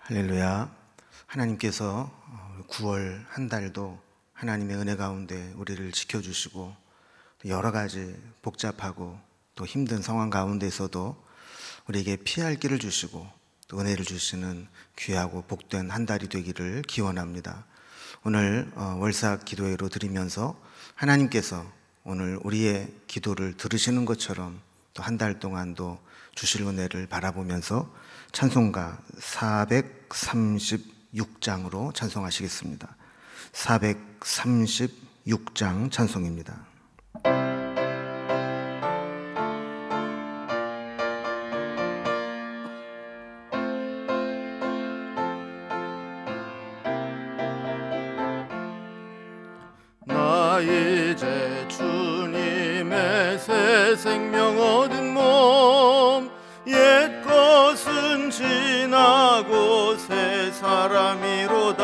할렐루야. 하나님께서 9월 한 달도 하나님의 은혜 가운데 우리를 지켜주시고 여러 가지 복잡하고 또 힘든 상황 가운데서도 우리에게 피할 길을 주시고 또 은혜를 주시는 귀하고 복된 한 달이 되기를 기원합니다. 오늘 월사 기도회로 드리면서 하나님께서 오늘 우리의 기도를 들으시는 것처럼 또 한 달 동안도 주실 은혜를 바라보면서 찬송가 436장으로 찬송하시겠습니다. 436장 찬송입니다. 나 이제 주님의 새 생명 얻은 몸, 옛 것은 지나고 새 사람이로다.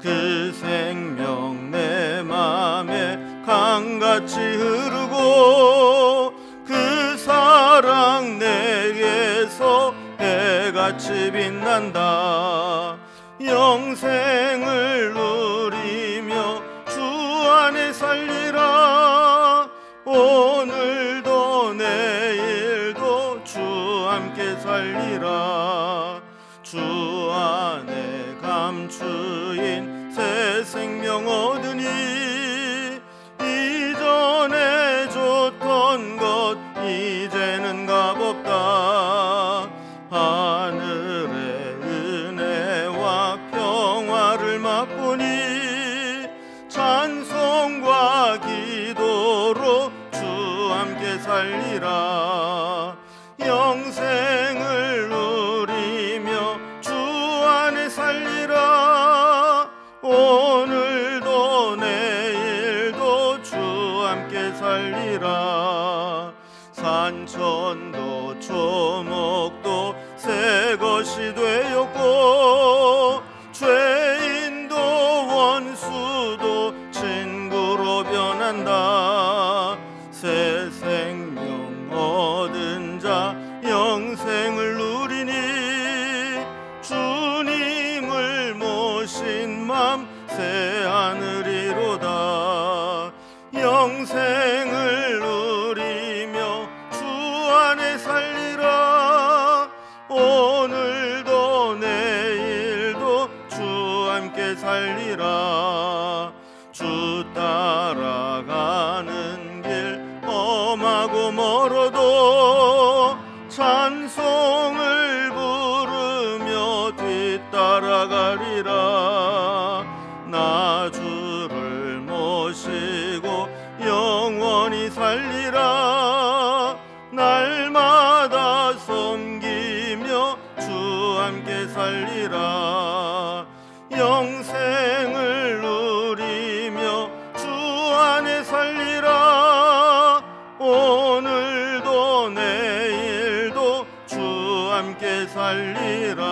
그 생명 내 맘에 강같이 흐르고 그 사랑 내게서 해같이 빛난다. 영생을 누리며 주 안에 살리라. 오늘도 내일도 주 함께 살리라. 주 안에 감추인 새 생명 얻으니 이전에 줬던 것 이제는 값없다. 하늘의 은혜와 평화를 맛보니 찬송과 기도로 주 함께 살리라. 영생을 누리며 주 안에 살리라. 오늘도 내일도 주 함께 살리라. 산천도 초목도 새 것이 되었고 죄인도 원수도 친구로 변한다. 새 생명 얻은 자 영생을 누리니 주님을 모신 맘 새 하늘이로다. 영생을 누리며 주 안에 살리라. 오늘도 내일도 주 함께 살리라. 주 따라가는 길 험하고 멀어도 찬송을 부르며 뒤따라가리라. 나 주를 모시고 영원히 살리라. 날마다 섬기며 주 함께 살리라. 영생을 누리며 주 안에 살리라. 오늘도 내일도 주 함께 살리라.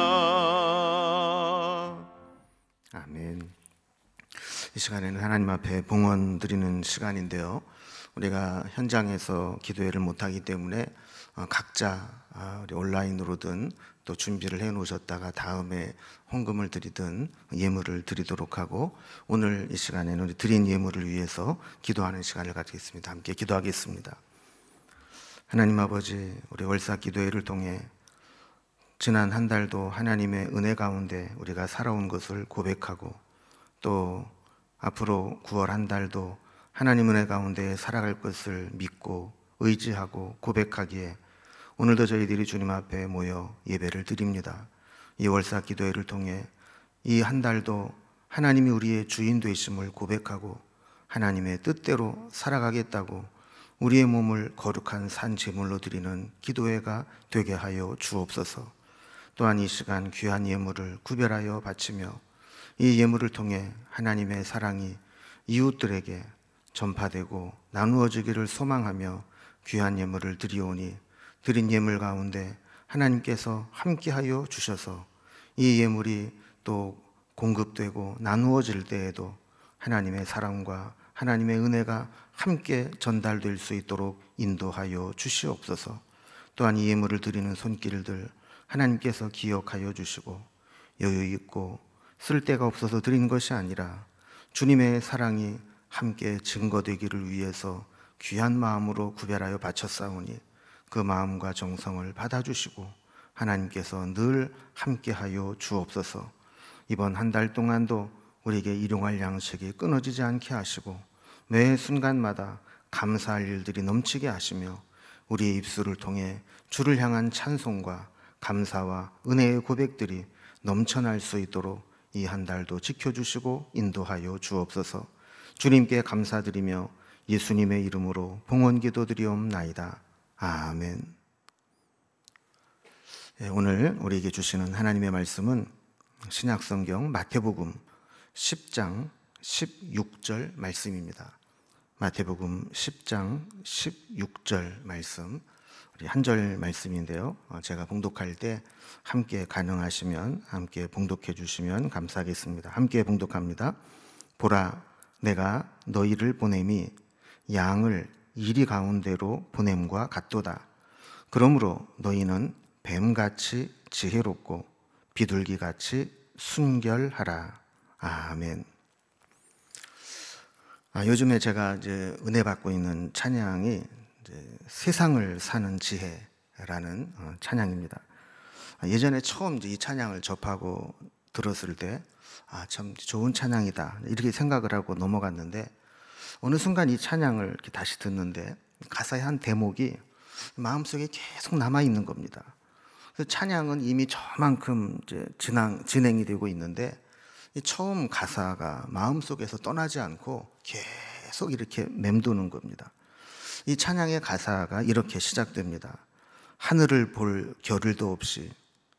아멘. 이 시간에는 하나님 앞에 봉헌 드리는 시간인데요, 우리가 현장에서 기도회를 못하기 때문에 각자 우리 온라인으로든 또 준비를 해 놓으셨다가 다음에 헌금을 드리든 예물을 드리도록 하고, 오늘 이 시간에는 우리 드린 예물을 위해서 기도하는 시간을 갖겠습니다. 함께 기도하겠습니다. 하나님 아버지, 우리 월사 기도회를 통해 지난 한 달도 하나님의 은혜 가운데 우리가 살아온 것을 고백하고, 또 앞으로 9월 한 달도 하나님 은혜 가운데 살아갈 것을 믿고 의지하고 고백하기에 오늘도 저희들이 주님 앞에 모여 예배를 드립니다. 이 월사 기도회를 통해 이 한 달도 하나님이 우리의 주인 되심을 고백하고 하나님의 뜻대로 살아가겠다고 우리의 몸을 거룩한 산 제물로 드리는 기도회가 되게 하여 주옵소서. 또한 이 시간 귀한 예물을 구별하여 바치며 이 예물을 통해 하나님의 사랑이 이웃들에게 전파되고 나누어지기를 소망하며 귀한 예물을 드리오니, 드린 예물 가운데 하나님께서 함께하여 주셔서 이 예물이 또 공급되고 나누어질 때에도 하나님의 사랑과 하나님의 은혜가 함께 전달될 수 있도록 인도하여 주시옵소서. 또한 이 예물을 드리는 손길들 하나님께서 기억하여 주시고 여유 있고 쓸 데가 없어서 드린 것이 아니라 주님의 사랑이 함께 증거되기를 위해서 귀한 마음으로 구별하여 바쳤사오니 그 마음과 정성을 받아주시고 하나님께서 늘 함께하여 주옵소서. 이번 한 달 동안도 우리에게 일용할 양식이 끊어지지 않게 하시고 매 순간마다 감사할 일들이 넘치게 하시며 우리의 입술을 통해 주를 향한 찬송과 감사와 은혜의 고백들이 넘쳐날 수 있도록 이 한 달도 지켜주시고 인도하여 주옵소서. 주님께 감사드리며 예수님의 이름으로 봉헌 기도드리옵나이다. 아멘. 오늘 우리에게 주시는 하나님의 말씀은 신약성경 마태복음 10장 16절 말씀입니다. 마태복음 10장 16절 말씀, 우리 한 절 말씀인데요. 제가 봉독할 때 함께 가능하시면 함께 봉독해 주시면 감사하겠습니다. 함께 봉독합니다. 보라, 내가 너희를 보냄이 양을 이리 가운데로 보냄과 같도다. 그러므로 너희는 뱀같이 지혜롭고 비둘기같이 순결하라. 아멘. 요즘에 제가 이제 은혜 받고 있는 찬양이 이제 세상을 사는 지혜라는 찬양입니다. 예전에 처음 이 찬양을 접하고 들었을 때 참 좋은 찬양이다 이렇게 생각을 하고 넘어갔는데 어느 순간 이 찬양을 이렇게 다시 듣는데 가사의 한 대목이 마음속에 계속 남아 있는 겁니다. 그래서 찬양은 이미 저만큼 이제 진행이 되고 있는데 이 처음 가사가 마음속에서 떠나지 않고 계속 이렇게 맴도는 겁니다. 이 찬양의 가사가 이렇게 시작됩니다. 하늘을 볼 겨를도 없이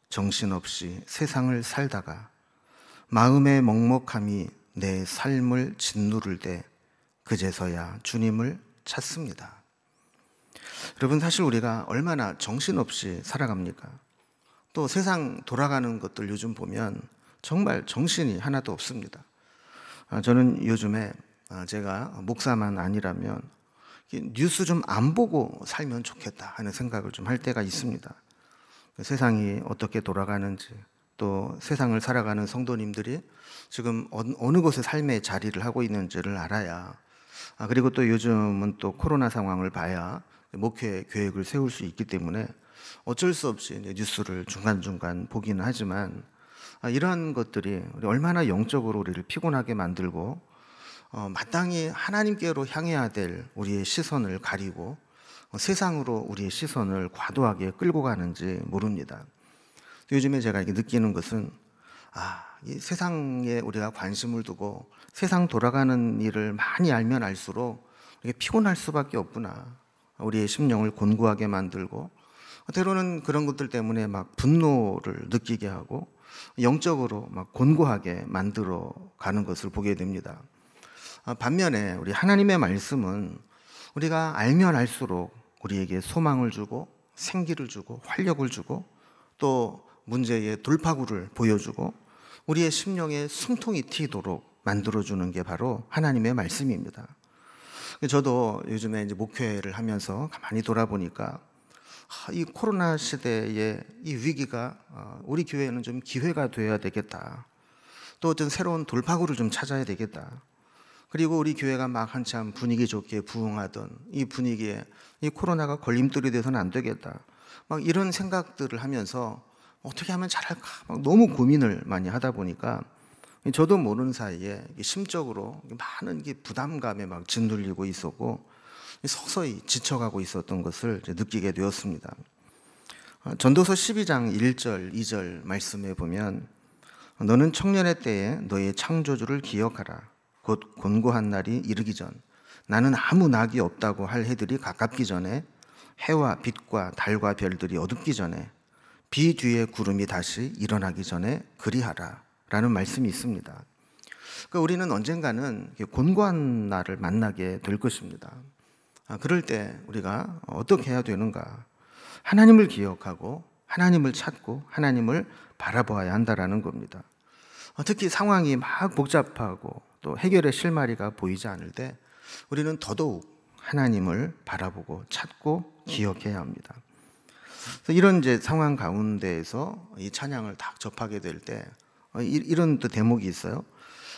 정신없이 세상을 살다가 마음의 먹먹함이 내 삶을 짓누를 때 그제서야 주님을 찾습니다. 여러분, 사실 우리가 얼마나 정신없이 살아갑니까? 또 세상 돌아가는 것들 요즘 보면 정말 정신이 하나도 없습니다. 저는 요즘에 제가 목사만 아니라면 뉴스 좀 안 보고 살면 좋겠다 하는 생각을 좀 할 때가 있습니다. 세상이 어떻게 돌아가는지, 또 세상을 살아가는 성도님들이 지금 어느 곳에 삶의 자리를 하고 있는지를 알아야, 그리고 또 요즘은 또 코로나 상황을 봐야 목회 계획을 세울 수 있기 때문에 어쩔 수 없이 뉴스를 중간중간 보기는 하지만 이러한 것들이 얼마나 영적으로 우리를 피곤하게 만들고 마땅히 하나님께로 향해야 될 우리의 시선을 가리고 세상으로 우리의 시선을 과도하게 끌고 가는지 모릅니다. 요즘에 제가 이렇게 느끼는 것은 이 세상에 우리가 관심을 두고 세상 돌아가는 일을 많이 알면 알수록 피곤할 수밖에 없구나. 우리의 심령을 곤고하게 만들고 때로는 그런 것들 때문에 막 분노를 느끼게 하고 영적으로 막 곤고하게 만들어 가는 것을 보게 됩니다. 반면에 우리 하나님의 말씀은 우리가 알면 알수록 우리에게 소망을 주고 생기를 주고 활력을 주고 또 문제의 돌파구를 보여주고 우리의 심령에 숨통이 튀도록 만들어주는 게 바로 하나님의 말씀입니다. 저도 요즘에 이제 목회를 하면서 가만히 돌아보니까 이 코로나 시대의 이 위기가 우리 교회는 좀 기회가 되어야 되겠다. 또 어떤 새로운 돌파구를 좀 찾아야 되겠다. 그리고 우리 교회가 막 한참 분위기 좋게 부흥하던 이 분위기에 이 코로나가 걸림돌이 돼서는 안 되겠다. 막 이런 생각들을 하면서 어떻게 하면 잘할까? 막 너무 고민을 많이 하다 보니까 저도 모르는 사이에 심적으로 많은 부담감에 막 짓눌리고 있었고 서서히 지쳐가고 있었던 것을 느끼게 되었습니다. 전도서 12장 1절, 2절 말씀에 보면 너는 청년의 때에 너의 창조주를 기억하라. 곧 곤고한 날이 이르기 전 나는 아무 낙이 없다고 할 해들이 가깝기 전에 해와 빛과 달과 별들이 어둡기 전에 비 뒤에 구름이 다시 일어나기 전에 그리하라 라는 말씀이 있습니다. 그러니까 우리는 언젠가는 곤고한 날을 만나게 될 것입니다. 그럴 때 우리가 어떻게 해야 되는가? 하나님을 기억하고 하나님을 찾고 하나님을 바라보아야 한다라는 겁니다. 특히 상황이 막 복잡하고 또 해결의 실마리가 보이지 않을 때 우리는 더더욱 하나님을 바라보고 찾고 기억해야 합니다. 그래서 이런 이제 상황 가운데에서 이 찬양을 딱 접하게 될 때 이런 또 대목이 있어요.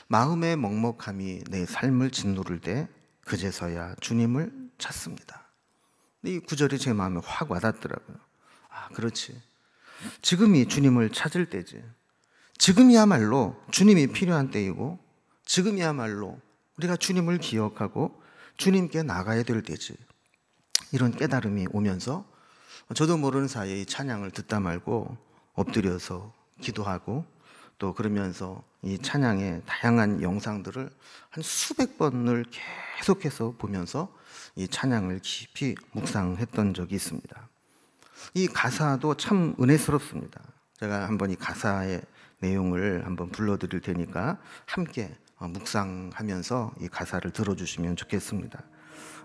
마음의 먹먹함이 내 삶을 짓누를 때 그제서야 주님을 찾습니다. 이 구절이 제 마음에 확 와닿더라고요. 아, 그렇지. 지금이 주님을 찾을 때지. 지금이야말로 주님이 필요한 때이고, 지금이야말로 우리가 주님을 기억하고 주님께 나가야 될 때지. 이런 깨달음이 오면서 저도 모르는 사이에 이 찬양을 듣다 말고 엎드려서 기도하고, 또 그러면서 이 찬양의 다양한 영상들을 한 수백 번을 계속해서 보면서 이 찬양을 깊이 묵상했던 적이 있습니다. 이 가사도 참 은혜스럽습니다. 제가 한번 이 가사의 내용을 한번 불러드릴 테니까 함께 묵상하면서 이 가사를 들어주시면 좋겠습니다.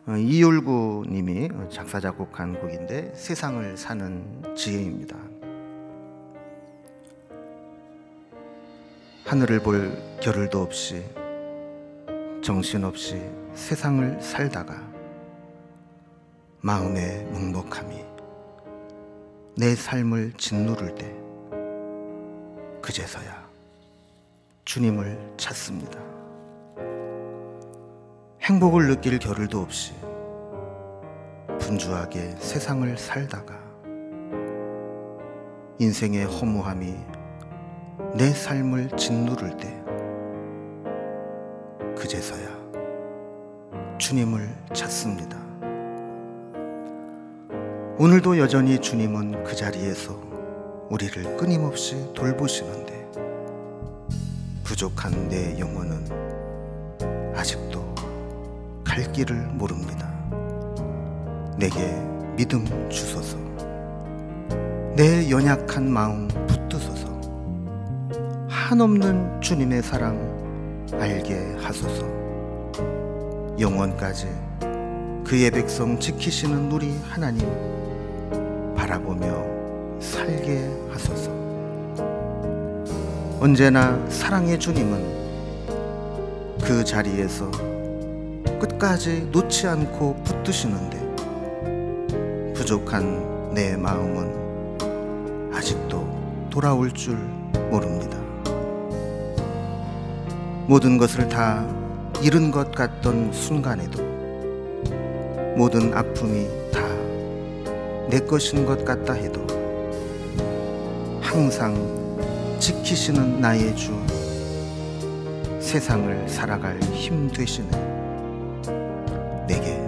이율구 님이 작사 작곡한 곡인데 세상을 사는 지혜입니다. 하늘을 볼 겨를도 없이 정신없이 세상을 살다가 마음의 먹먹함이 내 삶을 짓누를 때 그제서야 주님을 찾습니다. 행복을 느낄 겨를도 없이 분주하게 세상을 살다가 인생의 허무함이 내 삶을 짓누를 때 그제서야 주님을 찾습니다. 오늘도 여전히 주님은 그 자리에서 우리를 끊임없이 돌보시는데 부족한 내 영혼은 아직도 갈 길을 모릅니다. 내게 믿음 주소서. 내 연약한 마음 붙드소서. 한없는 주님의 사랑 알게 하소서. 영원까지 그의 백성 지키시는 우리 하나님 바라보며 살게 하소서. 언제나 사랑의 주님은 그 자리에서 끝까지 놓지 않고 붙드시는데 부족한 내 마음은 아직도 돌아올 줄 모릅니다. 모든 것을 다 잃은 것 같던 순간에도 모든 아픔이 다 내 것인 것 같다 해도 항상 지키시는 나의 주 세상을 살아갈 힘 되시네. 내게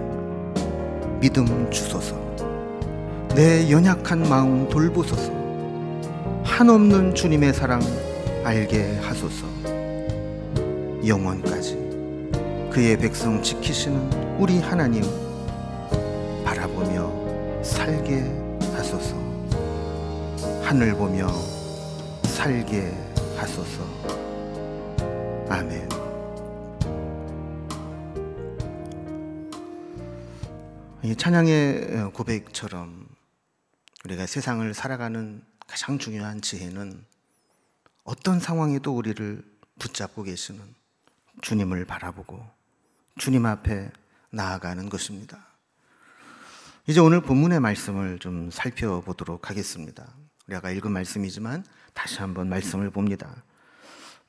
믿음 주소서. 내 연약한 마음 돌보소서. 한없는 주님의 사랑 알게 하소서. 영원까지 그의 백성 지키시는 우리 하나님 바라보며 살게 하소서. 하늘 보며 살게 하소서. 아멘. 이 찬양의 고백처럼 우리가 세상을 살아가는 가장 중요한 지혜는 어떤 상황에도 우리를 붙잡고 계시는 주님을 바라보고 주님 앞에 나아가는 것입니다. 이제 오늘 본문의 말씀을 좀 살펴보도록 하겠습니다. 우리 아까 읽은 말씀이지만 다시 한번 말씀을 봅니다.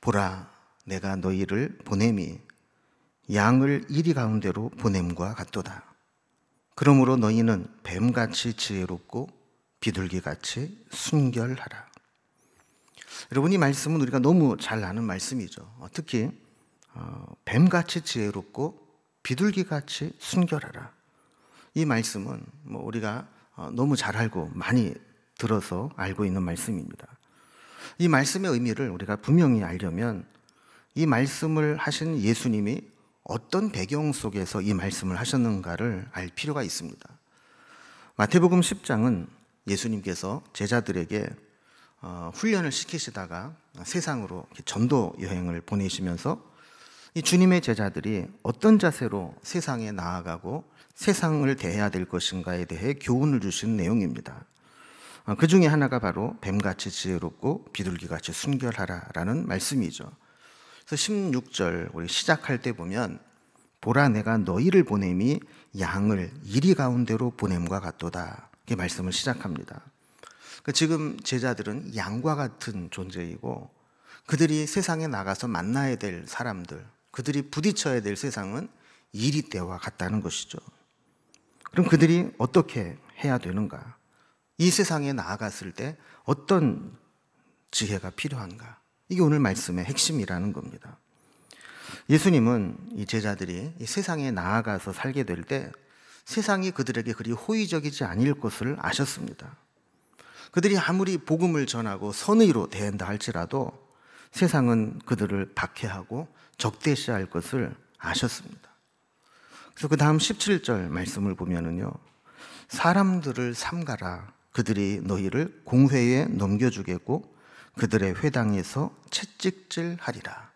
보라, 내가 너희를 보냄이 양을 이리 가운데로 보냄과 같도다. 그러므로 너희는 뱀같이 지혜롭고 비둘기같이 순결하라. 여러분, 이 말씀은 우리가 너무 잘 아는 말씀이죠. 특히 뱀같이 지혜롭고 비둘기같이 순결하라. 이 말씀은 우리가 너무 잘 알고 많이 들어서 알고 있는 말씀입니다. 이 말씀의 의미를 우리가 분명히 알려면 이 말씀을 하신 예수님이 어떤 배경 속에서 이 말씀을 하셨는가를 알 필요가 있습니다. 마태복음 10장은 예수님께서 제자들에게 훈련을 시키시다가 세상으로 전도 여행을 보내시면서 이 주님의 제자들이 어떤 자세로 세상에 나아가고 세상을 대해야 될 것인가에 대해 교훈을 주신 내용입니다. 그 중에 하나가 바로 뱀같이 지혜롭고 비둘기같이 순결하라라는 말씀이죠. 그래서 16절 우리 시작할 때 보면 보라, 내가 너희를 보냄이 양을 이리 가운데로 보냄과 같도다. 이렇게 말씀을 시작합니다. 지금 제자들은 양과 같은 존재이고 그들이 세상에 나가서 만나야 될 사람들, 그들이 부딪혀야 될 세상은 이리떼와 같다는 것이죠. 그럼 그들이 어떻게 해야 되는가? 이 세상에 나아갔을 때 어떤 지혜가 필요한가? 이게 오늘 말씀의 핵심이라는 겁니다. 예수님은 이 제자들이 이 세상에 나아가서 살게 될 때 세상이 그들에게 그리 호의적이지 아닐 것을 아셨습니다. 그들이 아무리 복음을 전하고 선의로 대한다 할지라도 세상은 그들을 박해하고 적대시할 것을 아셨습니다. 그래서 그 다음 17절 말씀을 보면은요, 사람들을 삼가라. 그들이 너희를 공회에 넘겨주겠고 그들의 회당에서 채찍질하리라.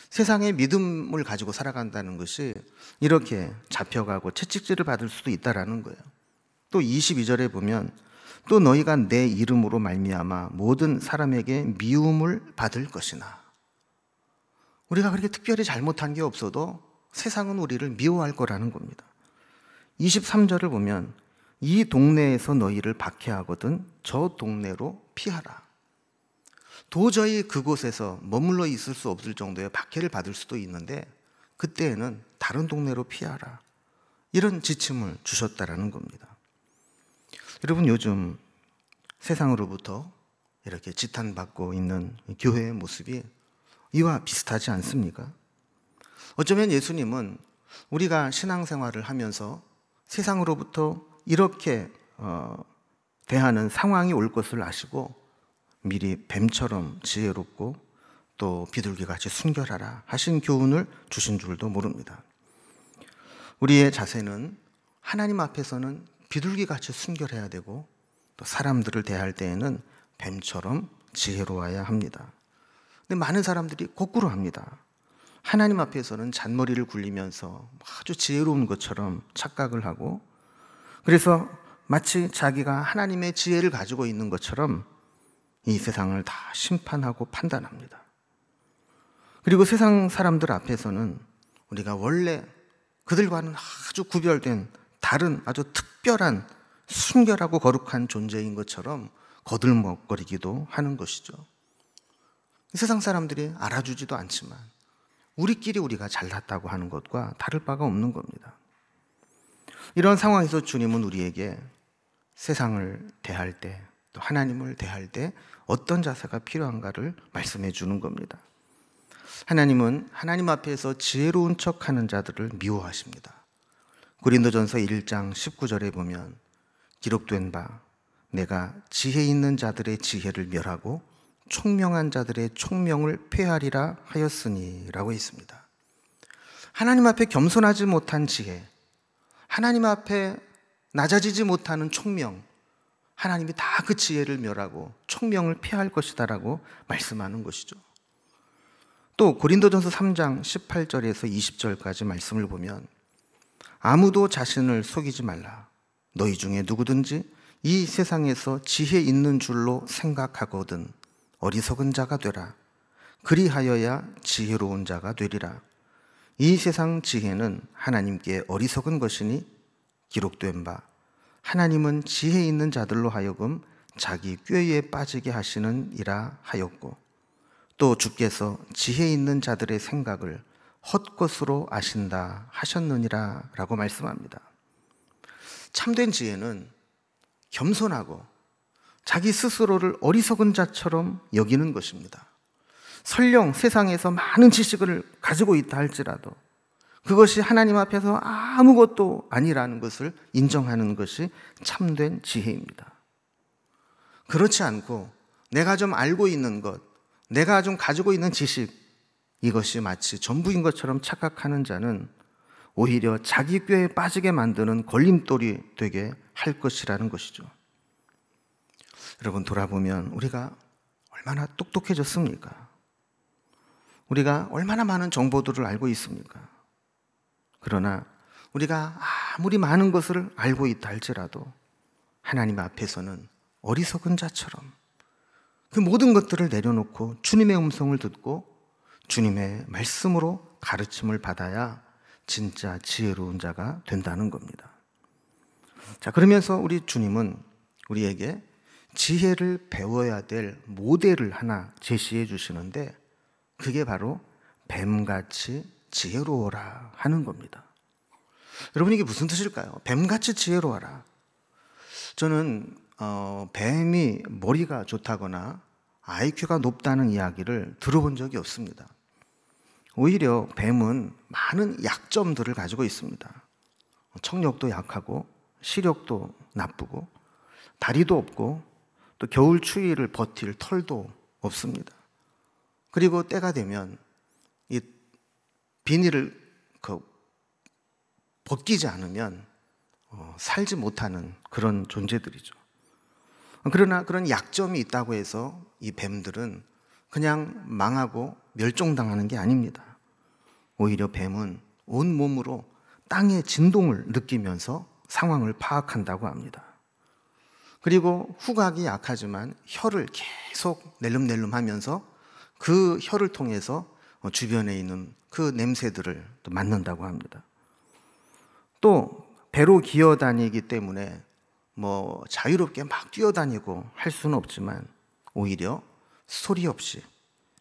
세상의 믿음을 가지고 살아간다는 것이 이렇게 잡혀가고 채찍질을 받을 수도 있다라는 거예요. 또 22절에 보면 또 너희가 내 이름으로 말미암아 모든 사람에게 미움을 받을 것이나. 우리가 그렇게 특별히 잘못한 게 없어도 세상은 우리를 미워할 거라는 겁니다. 23절을 보면 이 동네에서 너희를 박해하거든 저 동네로 피하라. 도저히 그곳에서 머물러 있을 수 없을 정도의 박해를 받을 수도 있는데 그때에는 다른 동네로 피하라. 이런 지침을 주셨다라는 겁니다. 여러분, 요즘 세상으로부터 이렇게 지탄받고 있는 교회의 모습이 이와 비슷하지 않습니까? 어쩌면 예수님은 우리가 신앙생활을 하면서 세상으로부터 이렇게 대하는 상황이 올 것을 아시고 미리 뱀처럼 지혜롭고 또 비둘기같이 순결하라 하신 교훈을 주신 줄도 모릅니다. 우리의 자세는 하나님 앞에서는 비둘기같이 순결해야 되고 또 사람들을 대할 때에는 뱀처럼 지혜로워야 합니다. 근데 많은 사람들이 거꾸로 합니다. 하나님 앞에서는 잔머리를 굴리면서 아주 지혜로운 것처럼 착각을 하고 그래서 마치 자기가 하나님의 지혜를 가지고 있는 것처럼 이 세상을 다 심판하고 판단합니다. 그리고 세상 사람들 앞에서는 우리가 원래 그들과는 아주 구별된 다른 아주 특별한 순결하고 거룩한 존재인 것처럼 거들먹거리기도 하는 것이죠. 세상 사람들이 알아주지도 않지만 우리끼리 우리가 잘났다고 하는 것과 다를 바가 없는 겁니다. 이런 상황에서 주님은 우리에게 세상을 대할 때 또 하나님을 대할 때 어떤 자세가 필요한가를 말씀해 주는 겁니다. 하나님은 하나님 앞에서 지혜로운 척하는 자들을 미워하십니다. 고린도전서 1장 19절에 보면 기록된 바 내가 지혜 있는 자들의 지혜를 멸하고 총명한 자들의 총명을 폐하리라 하였으니 라고 있습니다. 하나님 앞에 겸손하지 못한 지혜, 하나님 앞에 낮아지지 못하는 총명, 하나님이 다 그 지혜를 멸하고 총명을 폐할 것이다 라고 말씀하는 것이죠. 또 고린도전서 3장 18절에서 20절까지 말씀을 보면 아무도 자신을 속이지 말라. 너희 중에 누구든지 이 세상에서 지혜 있는 줄로 생각하거든 어리석은 자가 되라. 그리하여야 지혜로운 자가 되리라. 이 세상 지혜는 하나님께 어리석은 것이니 기록된 바 하나님은 지혜 있는 자들로 하여금 자기 꾀에 빠지게 하시는 이라 하였고 또 주께서 지혜 있는 자들의 생각을 헛것으로 아신다 하셨느니라 라고 말씀합니다. 참된 지혜는 겸손하고 자기 스스로를 어리석은 자처럼 여기는 것입니다. 설령 세상에서 많은 지식을 가지고 있다 할지라도 그것이 하나님 앞에서 아무것도 아니라는 것을 인정하는 것이 참된 지혜입니다. 그렇지 않고 내가 좀 알고 있는 것, 내가 좀 가지고 있는 지식, 이것이 마치 전부인 것처럼 착각하는 자는 오히려 자기 꾀에 빠지게 만드는 걸림돌이 되게 할 것이라는 것이죠. 여러분, 돌아보면 우리가 얼마나 똑똑해졌습니까? 우리가 얼마나 많은 정보들을 알고 있습니까? 그러나 우리가 아무리 많은 것을 알고 있다 할지라도 하나님 앞에서는 어리석은 자처럼 그 모든 것들을 내려놓고 주님의 음성을 듣고 주님의 말씀으로 가르침을 받아야 진짜 지혜로운 자가 된다는 겁니다. 자, 그러면서 우리 주님은 우리에게 지혜를 배워야 될 모델을 하나 제시해 주시는데 그게 바로 뱀같이 지혜로워라 하는 겁니다. 여러분, 이게 무슨 뜻일까요? 뱀같이 지혜로워라. 저는 뱀이 머리가 좋다거나 IQ가 높다는 이야기를 들어본 적이 없습니다. 오히려 뱀은 많은 약점들을 가지고 있습니다. 청력도 약하고 시력도 나쁘고 다리도 없고 또 겨울 추위를 버틸 털도 없습니다. 그리고 때가 되면 이 비닐을 벗기지 않으면 살지 못하는 그런 존재들이죠. 그러나 그런 약점이 있다고 해서 이 뱀들은 그냥 망하고 멸종당하는 게 아닙니다. 오히려 뱀은 온몸으로 땅의 진동을 느끼면서 상황을 파악한다고 합니다. 그리고 후각이 약하지만 혀를 계속 낼름낼름 하면서 그 혀를 통해서 주변에 있는 그 냄새들을 또 맡는다고 합니다. 또 배로 기어다니기 때문에 자유롭게 막 뛰어다니고 할 수는 없지만 오히려 소리 없이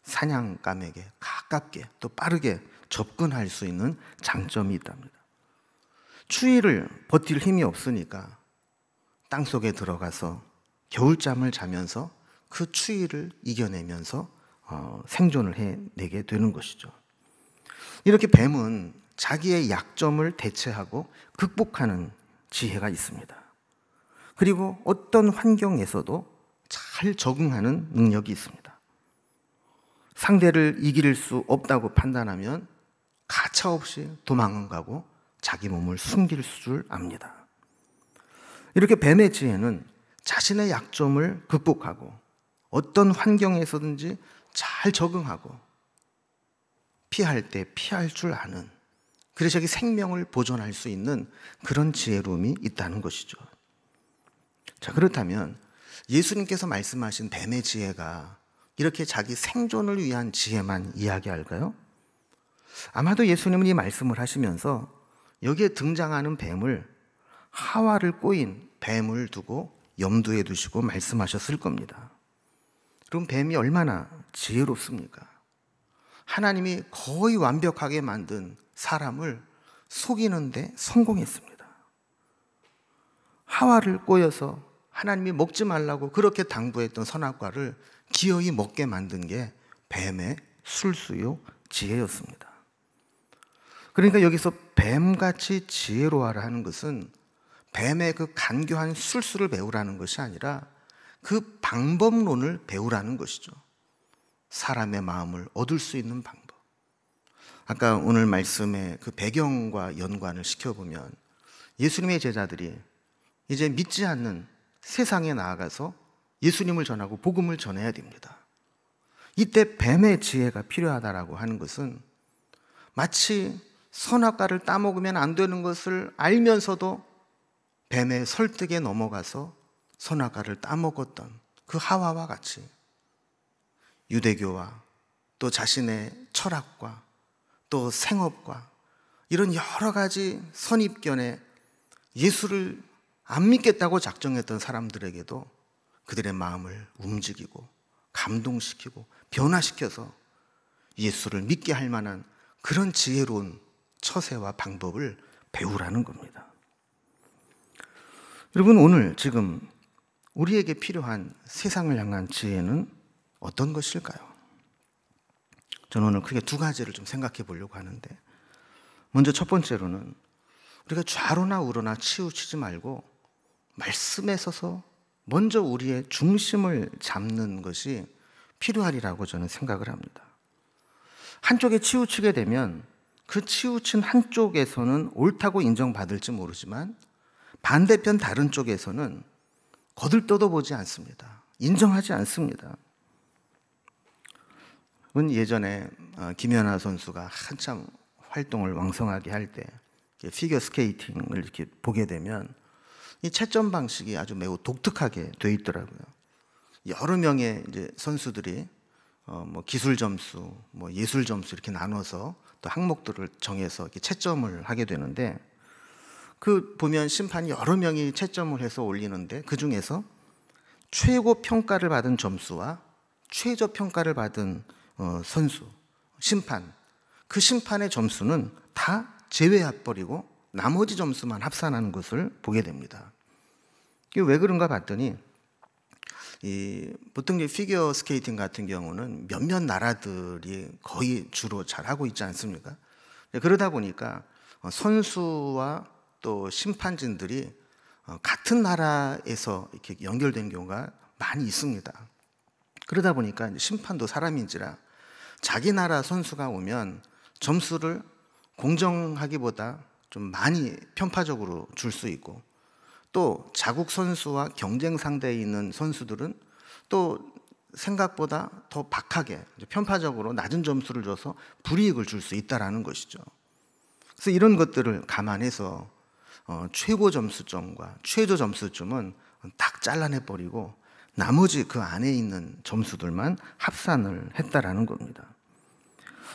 사냥감에게 가깝게 또 빠르게 접근할 수 있는 장점이 있답니다. 추위를 버틸 힘이 없으니까 땅속에 들어가서 겨울잠을 자면서 그 추위를 이겨내면서 생존을 해내게 되는 것이죠. 이렇게 뱀은 자기의 약점을 대체하고 극복하는 지혜가 있습니다. 그리고 어떤 환경에서도 잘 적응하는 능력이 있습니다. 상대를 이길 수 없다고 판단하면 가차없이 도망을 가고 자기 몸을 숨길 줄 압니다. 이렇게 뱀의 지혜는 자신의 약점을 극복하고 어떤 환경에서든지 잘 적응하고 피할 때 피할 줄 아는, 그래서 자기 생명을 보존할 수 있는 그런 지혜로움이 있다는 것이죠. 자, 그렇다면 예수님께서 말씀하신 뱀의 지혜가 이렇게 자기 생존을 위한 지혜만 이야기할까요? 아마도 예수님은 이 말씀을 하시면서 여기에 등장하는 뱀을 하와를 꼬인 뱀을 두고 염두에 두시고 말씀하셨을 겁니다. 그럼 뱀이 얼마나 지혜롭습니까? 하나님이 거의 완벽하게 만든 사람을 속이는데 성공했습니다. 하와를 꼬여서 하나님이 먹지 말라고 그렇게 당부했던 선악과를 기어이 먹게 만든 게 뱀의 술수요 지혜였습니다. 그러니까 여기서 뱀같이 지혜로워라 하는 것은 뱀의 그 간교한 술수를 배우라는 것이 아니라 그 방법론을 배우라는 것이죠. 사람의 마음을 얻을 수 있는 방법. 아까 오늘 말씀의 그 배경과 연관을 시켜보면 예수님의 제자들이 이제 믿지 않는 세상에 나아가서 예수님을 전하고 복음을 전해야 됩니다. 이때 뱀의 지혜가 필요하다라고 하는 것은 마치 선악과를 따먹으면 안 되는 것을 알면서도 뱀의 설득에 넘어가서 선악과를 따먹었던 그 하와와 같이 유대교와 또 자신의 철학과 또 생업과 이런 여러 가지 선입견에 예수를 안 믿겠다고 작정했던 사람들에게도 그들의 마음을 움직이고 감동시키고 변화시켜서 예수를 믿게 할 만한 그런 지혜로운 처세와 방법을 배우라는 겁니다. 여러분, 오늘 지금 우리에게 필요한 세상을 향한 지혜는 어떤 것일까요? 저는 오늘 크게 두 가지를 좀 생각해 보려고 하는데, 먼저 첫 번째로는 우리가 좌로나 우로나 치우치지 말고 말씀에 서서 먼저 우리의 중심을 잡는 것이 필요하리라고 저는 생각을 합니다. 한쪽에 치우치게 되면 그 치우친 한쪽에서는 옳다고 인정받을지 모르지만 반대편 다른 쪽에서는 거들떠도 보지 않습니다. 인정하지 않습니다. 예전에 김연아 선수가 한참 활동을 왕성하게 할 때 피겨 스케이팅을 이렇게 보게 되면 이 채점 방식이 아주 매우 독특하게 돼 있더라고요. 여러 명의 이제 선수들이 기술 점수, 예술 점수 이렇게 나눠서 또 항목들을 정해서 이렇게 채점을 하게 되는데, 그 보면 심판이 여러 명이 채점을 해서 올리는데 그 중에서 최고 평가를 받은 점수와 최저 평가를 받은 선수, 심판, 그 심판의 점수는 다 제외해버리고 나머지 점수만 합산하는 것을 보게 됩니다. 이게 왜 그런가 봤더니 보통 이제 피겨 스케이팅 같은 경우는 몇몇 나라들이 거의 주로 잘하고 있지 않습니까? 그러다 보니까 선수와 또 심판진들이 같은 나라에서 이렇게 연결된 경우가 많이 있습니다. 그러다 보니까 심판도 사람인지라 자기 나라 선수가 오면 점수를 공정하기보다 좀 많이 편파적으로 줄 수 있고, 또 자국 선수와 경쟁 상대에 있는 선수들은 또 생각보다 더 박하게 편파적으로 낮은 점수를 줘서 불이익을 줄 수 있다는 것이죠. 그래서 이런 것들을 감안해서 최고 점수점과 최저 점수점은 딱 잘라내버리고 나머지 그 안에 있는 점수들만 합산을 했다라는 겁니다.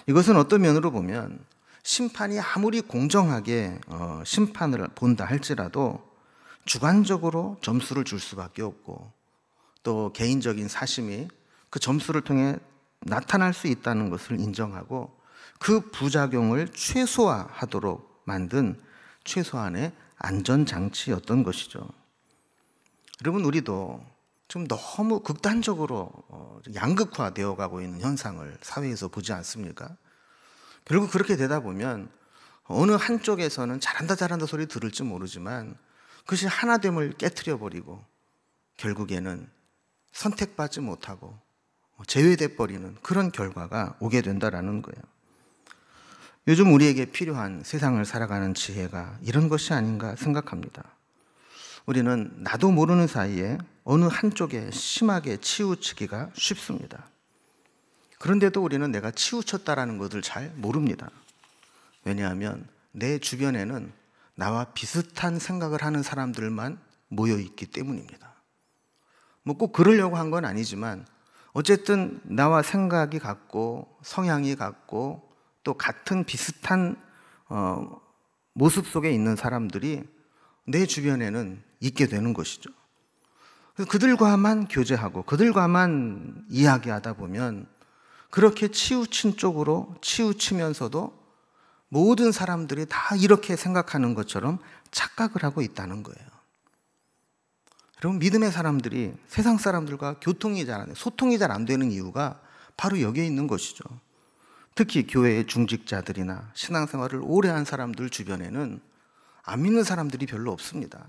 이것은 어떤 면으로 보면 심판이 아무리 공정하게 심판을 본다 할지라도 주관적으로 점수를 줄 수밖에 없고, 또 개인적인 사심이 그 점수를 통해 나타날 수 있다는 것을 인정하고 그 부작용을 최소화하도록 만든 최소한의 안전장치였던 것이죠. 여러분, 우리도 좀 너무 극단적으로 양극화되어 가고 있는 현상을 사회에서 보지 않습니까? 결국 그렇게 되다 보면 어느 한쪽에서는 잘한다 소리 들을지 모르지만 그것이 하나됨을 깨트려 버리고 결국에는 선택받지 못하고 제외돼 버리는 그런 결과가 오게 된다라는 거예요. 요즘 우리에게 필요한 세상을 살아가는 지혜가 이런 것이 아닌가 생각합니다. 우리는 나도 모르는 사이에 어느 한쪽에 심하게 치우치기가 쉽습니다. 그런데도 우리는 내가 치우쳤다라는 것을 잘 모릅니다. 왜냐하면 내 주변에는 나와 비슷한 생각을 하는 사람들만 모여 있기 때문입니다. 뭐 꼭 그러려고 한 건 아니지만 어쨌든 나와 생각이 같고 성향이 같고 또 같은 비슷한 모습 속에 있는 사람들이 내 주변에는 있게 되는 것이죠. 그래서 그들과만 교제하고 그들과만 이야기하다 보면 그렇게 치우친 쪽으로 치우치면서도 모든 사람들이 다 이렇게 생각하는 것처럼 착각을 하고 있다는 거예요. 여러분, 믿음의 사람들이 세상 사람들과 소통이 잘 안 되는 이유가 바로 여기에 있는 것이죠. 특히 교회의 중직자들이나 신앙생활을 오래 한 사람들 주변에는 안 믿는 사람들이 별로 없습니다.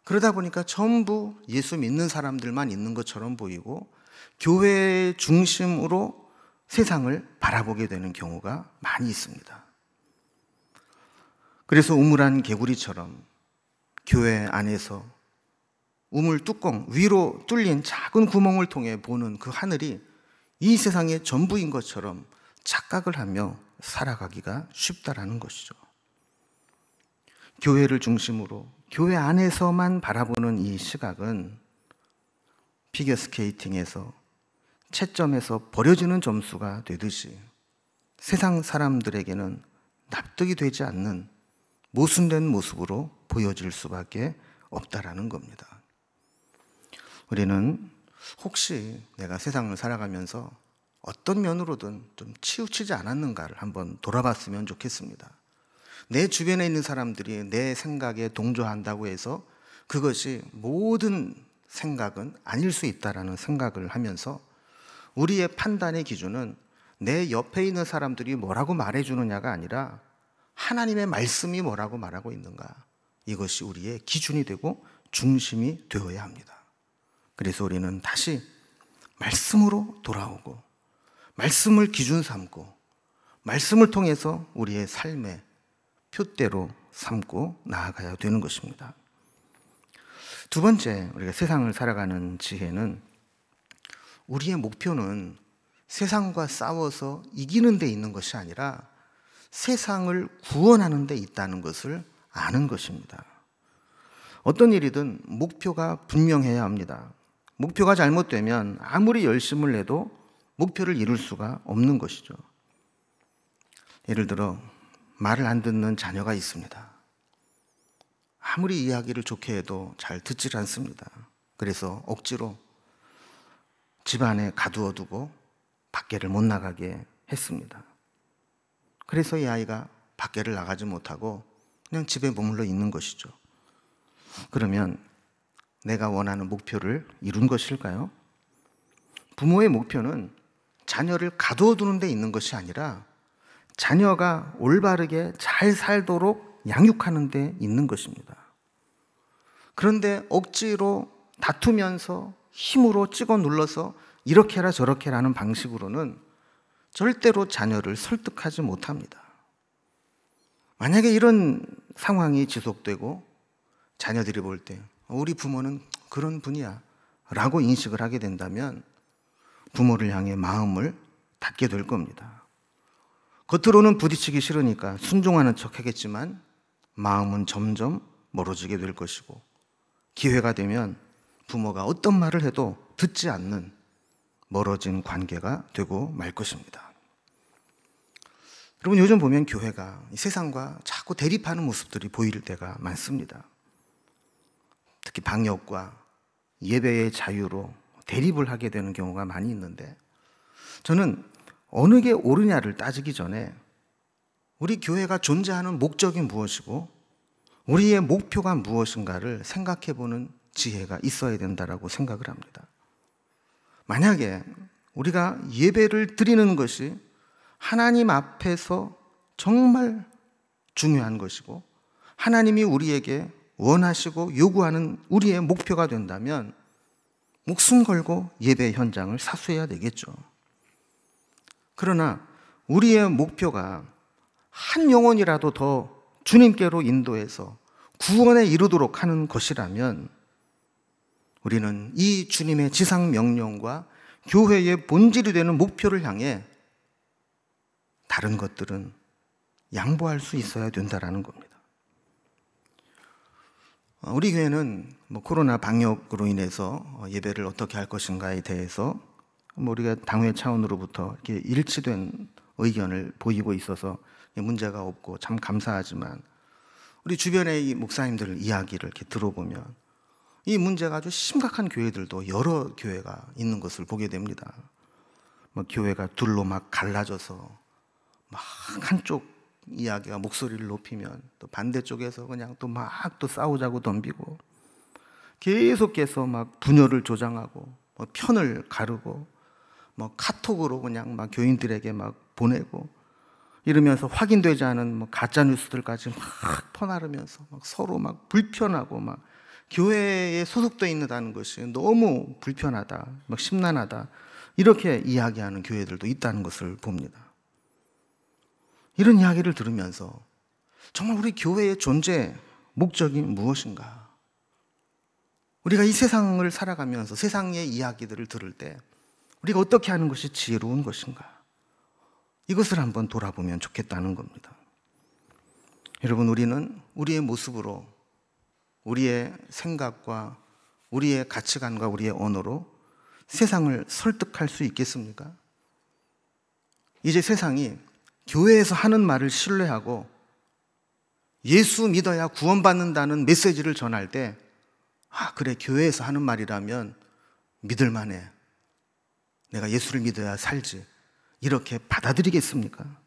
그러다 보니까 전부 예수 믿는 사람들만 있는 것처럼 보이고 교회 중심으로 세상을 바라보게 되는 경우가 많이 있습니다. 그래서 우물안 개구리처럼 교회 안에서 우물 뚜껑 위로 뚫린 작은 구멍을 통해 보는 그 하늘이 이 세상의 전부인 것처럼 착각을 하며 살아가기가 쉽다라는 것이죠. 교회를 중심으로 교회 안에서만 바라보는 이 시각은 피겨스케이팅에서 채점에서 버려지는 점수가 되듯이 세상 사람들에게는 납득이 되지 않는 모순된 모습으로 보여질 수밖에 없다라는 겁니다. 우리는 혹시 내가 세상을 살아가면서 어떤 면으로든 좀 치우치지 않았는가를 한번 돌아봤으면 좋겠습니다. 내 주변에 있는 사람들이 내 생각에 동조한다고 해서 그것이 모든 생각은 아닐 수 있다라는 생각을 하면서 우리의 판단의 기준은 내 옆에 있는 사람들이 뭐라고 말해주느냐가 아니라 하나님의 말씀이 뭐라고 말하고 있는가, 이것이 우리의 기준이 되고 중심이 되어야 합니다. 그래서 우리는 다시 말씀으로 돌아오고 말씀을 기준 삼고 말씀을 통해서 우리의 삶의 표대로 삼고 나아가야 되는 것입니다. 두 번째, 우리가 세상을 살아가는 지혜는 우리의 목표는 세상과 싸워서 이기는 데 있는 것이 아니라 세상을 구원하는 데 있다는 것을 아는 것입니다. 어떤 일이든 목표가 분명해야 합니다. 목표가 잘못되면 아무리 열심을 내도 목표를 이룰 수가 없는 것이죠. 예를 들어 말을 안 듣는 자녀가 있습니다. 아무리 이야기를 좋게 해도 잘 듣질 않습니다. 그래서 억지로 집 안에 가두어 두고 밖에를 못 나가게 했습니다. 그래서 이 아이가 밖에를 나가지 못하고 그냥 집에 머물러 있는 것이죠. 그러면 내가 원하는 목표를 이룬 것일까요? 부모의 목표는 자녀를 가두어 두는 데 있는 것이 아니라 자녀가 올바르게 잘 살도록 양육하는 데 있는 것입니다. 그런데 억지로 다투면서 힘으로 찍어 눌러서 이렇게 해라 저렇게 해라는 방식으로는 절대로 자녀를 설득하지 못합니다. 만약에 이런 상황이 지속되고 자녀들이 볼 때 우리 부모는 그런 분이야 라고 인식을 하게 된다면 부모를 향해 마음을 닫게 될 겁니다. 겉으로는 부딪히기 싫으니까 순종하는 척 하겠지만 마음은 점점 멀어지게 될 것이고 기회가 되면 부모가 어떤 말을 해도 듣지 않는 멀어진 관계가 되고 말 것입니다. 여러분, 요즘 보면 교회가 세상과 자꾸 대립하는 모습들이 보일 때가 많습니다. 특히 방역과 예배의 자유로 대립을 하게 되는 경우가 많이 있는데 저는 어느 게 옳으냐를 따지기 전에 우리 교회가 존재하는 목적이 무엇이고 우리의 목표가 무엇인가를 생각해 보는 지혜가 있어야 된다고 생각을 합니다. 만약에 우리가 예배를 드리는 것이 하나님 앞에서 정말 중요한 것이고 하나님이 우리에게 원하시고 요구하는 우리의 목표가 된다면 목숨 걸고 예배 현장을 사수해야 되겠죠. 그러나 우리의 목표가 한 영혼이라도 더 주님께로 인도해서 구원에 이르도록 하는 것이라면 우리는 이 주님의 지상 명령과 교회의 본질이 되는 목표를 향해 다른 것들은 양보할 수 있어야 된다는 겁니다. 우리 교회는 코로나 방역으로 인해서 예배를 어떻게 할 것인가에 대해서 우리가 당회 차원으로부터 이렇게 일치된 의견을 보이고 있어서 문제가 없고 참 감사하지만 우리 주변의 이 목사님들 이야기를 이렇게 들어보면 이 문제가 아주 심각한 교회들도 여러 교회가 있는 것을 보게 됩니다. 교회가 둘로 막 갈라져서 막 한쪽 이야기가 목소리를 높이면 또 반대쪽에서 그냥 또 막 또 싸우자고 덤비고 계속해서 막 분열을 조장하고 편을 가르고 카톡으로 그냥 막 교인들에게 막 보내고 이러면서 확인되지 않은 가짜 뉴스들까지 막 퍼나르면서 막 서로 막 불편하고 막 교회에 소속되어 있다는 것이 너무 불편하다, 막 심란하다 이렇게 이야기하는 교회들도 있다는 것을 봅니다. 이런 이야기를 들으면서 정말 우리 교회의 존재 목적이 무엇인가? 우리가 이 세상을 살아가면서 세상의 이야기들을 들을 때 우리가 어떻게 하는 것이 지혜로운 것인가? 이것을 한번 돌아보면 좋겠다는 겁니다. 여러분, 우리는 우리의 모습으로 우리의 생각과 우리의 가치관과 우리의 언어로 세상을 설득할 수 있겠습니까? 이제 세상이 교회에서 하는 말을 신뢰하고 예수 믿어야 구원받는다는 메시지를 전할 때 그래, 교회에서 하는 말이라면 믿을만해, 내가 예수를 믿어야 살지, 이렇게 받아들이겠습니까?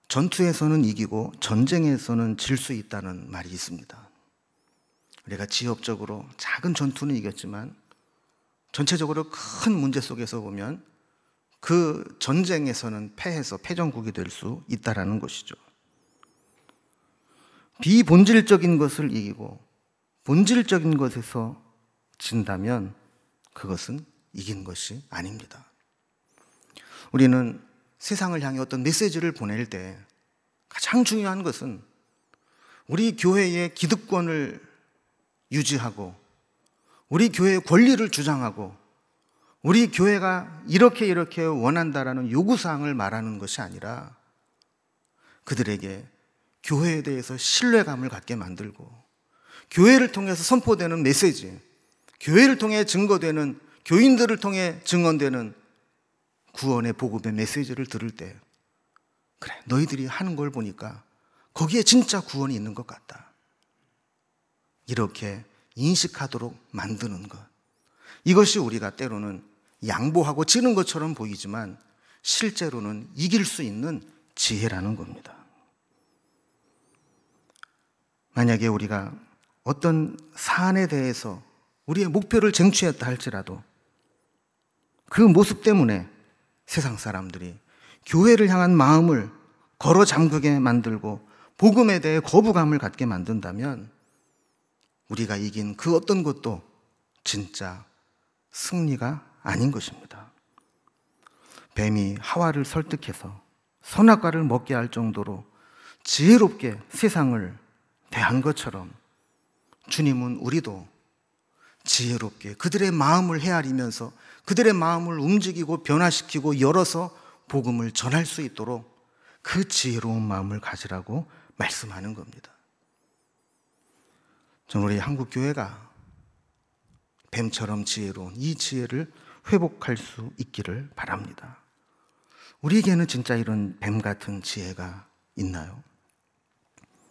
전투에서는 이기고 전쟁에서는 질 수 있다는 말이 있습니다. 우리가 지역적으로 작은 전투는 이겼지만 전체적으로 큰 문제 속에서 보면 그 전쟁에서는 패해서 패전국이 될 수 있다는 것이죠. 비본질적인 것을 이기고 본질적인 것에서 진다면 그것은 이긴 것이 아닙니다. 우리는 세상을 향해 어떤 메시지를 보낼 때 가장 중요한 것은 우리 교회의 기득권을 유지하고 우리 교회의 권리를 주장하고 우리 교회가 이렇게 원한다라는 요구사항을 말하는 것이 아니라 그들에게 교회에 대해서 신뢰감을 갖게 만들고 교회를 통해서 선포되는 메시지, 교회를 통해 증거되는, 교인들을 통해 증언되는 구원의 복음의 메시지를 들을 때 그래, 너희들이 하는 걸 보니까 거기에 진짜 구원이 있는 것 같다, 이렇게 인식하도록 만드는 것, 이것이 우리가 때로는 양보하고 지는 것처럼 보이지만 실제로는 이길 수 있는 지혜라는 겁니다. 만약에 우리가 어떤 사안에 대해서 우리의 목표를 쟁취했다 할지라도 그 모습 때문에 세상 사람들이 교회를 향한 마음을 걸어 잠그게 만들고 복음에 대해 거부감을 갖게 만든다면 우리가 이긴 그 어떤 것도 진짜 승리가 아닌 것입니다. 뱀이 하와를 설득해서 선악과를 먹게 할 정도로 지혜롭게 세상을 대한 것처럼 주님은 우리도 지혜롭게 그들의 마음을 헤아리면서 그들의 마음을 움직이고 변화시키고 열어서 복음을 전할 수 있도록 그 지혜로운 마음을 가지라고 말씀하는 겁니다. 저는 우리 한국교회가 뱀처럼 지혜로운 이 지혜를 회복할 수 있기를 바랍니다. 우리에게는 진짜 이런 뱀 같은 지혜가 있나요?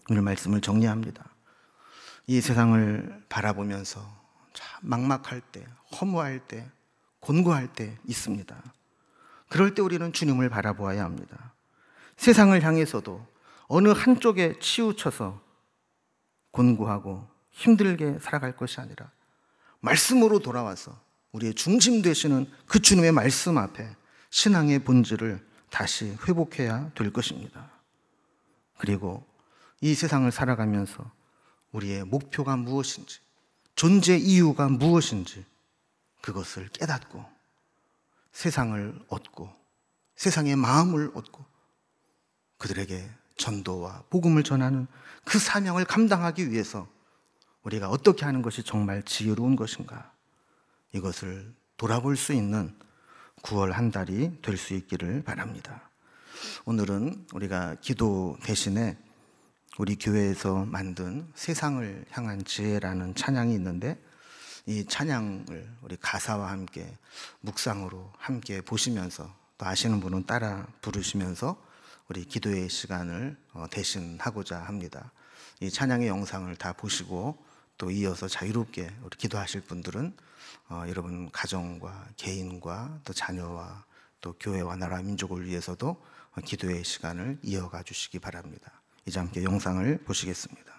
오늘 말씀을 정리합니다. 이 세상을 바라보면서 참 막막할 때, 허무할 때, 곤고할 때 있습니다. 그럴 때 우리는 주님을 바라보아야 합니다. 세상을 향해서도 어느 한쪽에 치우쳐서 곤고하고 힘들게 살아갈 것이 아니라 말씀으로 돌아와서 우리의 중심 되시는 그 주님의 말씀 앞에 신앙의 본질을 다시 회복해야 될 것입니다. 그리고 이 세상을 살아가면서 우리의 목표가 무엇인지, 존재 이유가 무엇인지 그것을 깨닫고 세상을 얻고 세상의 마음을 얻고 그들에게 전도와 복음을 전하는 그 사명을 감당하기 위해서 우리가 어떻게 하는 것이 정말 지혜로운 것인가, 이것을 돌아볼 수 있는 9월 한 달이 될 수 있기를 바랍니다. 오늘은 우리가 기도 대신에 우리 교회에서 만든 세상을 향한 지혜라는 찬양이 있는데, 이 찬양을 우리 가사와 함께 묵상으로 함께 보시면서 또 아시는 분은 따라 부르시면서 우리 기도의 시간을 대신하고자 합니다. 이 찬양의 영상을 다 보시고 또 이어서 자유롭게 우리 기도하실 분들은 여러분 가정과 개인과 또 자녀와 또 교회와 나라 민족을 위해서도 기도의 시간을 이어가 주시기 바랍니다. 이제 함께 영상을 보시겠습니다.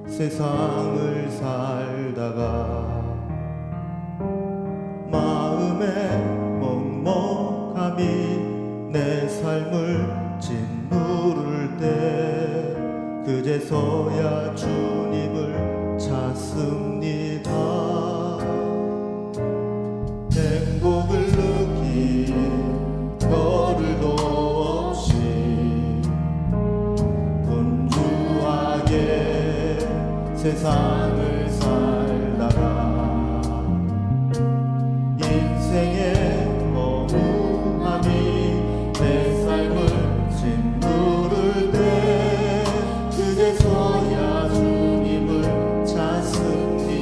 세상을 살다가 마음에 먹먹함이 내 삶을 짓누를 때 그제서야 주님을 찾습니다. 행복을 느낀 겨를도 없이 분주하게 세상을 살다가 인생의 허무함이 내 삶을 짓누를 때 그제서야 주님을 찾습니다.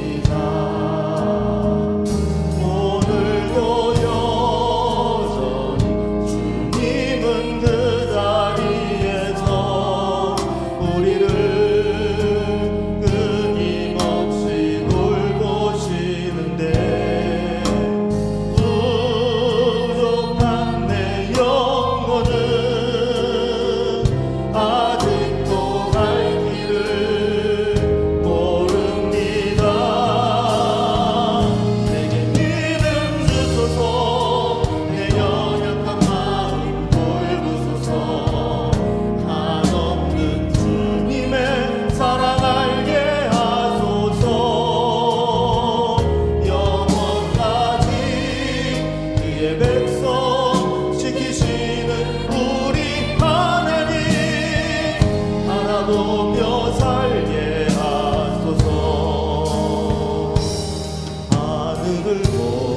하늘을